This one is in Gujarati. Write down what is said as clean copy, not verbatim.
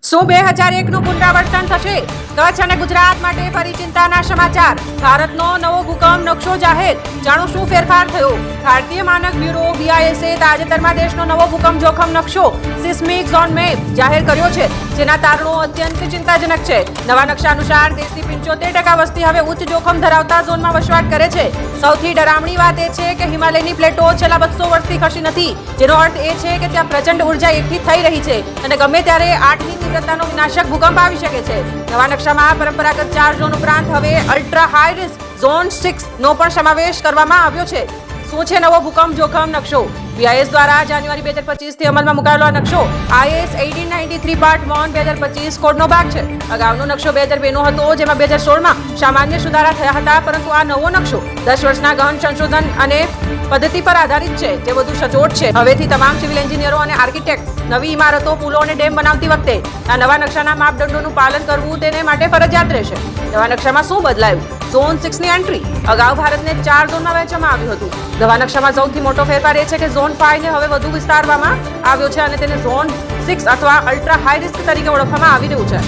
શું 2001નું પુનરાવર્તન થશે? કચ્છ અને ગુજરાત માટે ફરી ચિંતાના સમાચાર. ભારતનો નવો ભૂકંપ નકશો જાહેર. જાણો શું ફેરફાર થયો? ભારતીય માનક બ્યુરો BIS એ તાજેતરમાં દેશનો નવો ભૂકંપ જોખમ નકશો સિસ્મિક ઝોન મેપ જાહેર કર્યો છે, જેના તારણો અત્યંત ચિંતાજનક છે. નવા નકશા અનુસાર દેશની 75% વસ્તી હવે ઉચ્ચ જોખમ ધરાવતા ઝોનમાં વસવાટ કરે છે. સૌથી ડરામણી વાત એ છે કે હિમાલયની પ્લેટો છેલ્લા 200 વર્ષથી ખસી નથી, જેનો અર્થ એ છે કે ત્યાં પ્રચંડ ઉર્જા એકઠી થઈ રહી છે અને ગમે ત્યારે 8ની તીવ્રતાનો વિનાશક ભૂકંપ આવી શકે છે. નવા નકશામાં પરંપરાગત 4 ઝોન ઉપરાંત હવે અલ્ટ્રા હાઈ રિસ્ક ઝોન 6 નો પણ સમાવેશ કરવામાં આવ્યો છે. શું છે નવો ભૂકંપ જોખમ નકશો? BIS દ્વારા જાન્યુઆરી 2025 થી અમલમાં મુકાયેલો આ નકશો IS 1893 પાર્ટ 1 2025 કોડનો ભાગ છે. અગાઉનો નકશો 2002 નો હતો, જેમાં 2016માં સામાન્ય સુધારા થયા હતા, પરંતુ આ નવો નકશો 10 વર્ષના ગહન સંશોધન અને પદ્ધતિ પર આધારિત છે, જે વધુ સચોટ છે. હવેથી તમામ સિવિલ એન્જિનિયરો અને આર્કિટેક્ટ નવી ઇમારતો, પુલો અને ડેમ બનાવતી વખતે આ નવા નકશાના માપદંડોનું પાલન કરવું તેને માટે ફરજિયાત રહેશે. નવા નકશામાં શું બદલાયું? ઝોન 6 ની એન્ટ્રી. અગાઉ ભારતને 4 ઝોનમાં વહેંચવામાં આવ્યું હતું. નવા નકશામાં સૌથી મોટો ફેરફાર એ છે કે ઝોન 5 ને હવે વધુ વિસ્તારવામાં આવ્યો છે અને તેને ઝોન 6 અથવા અલ્ટ્રા હાઈ રિસ્ક તરીકે ઓળખવામાં આવી રહ્યું છે.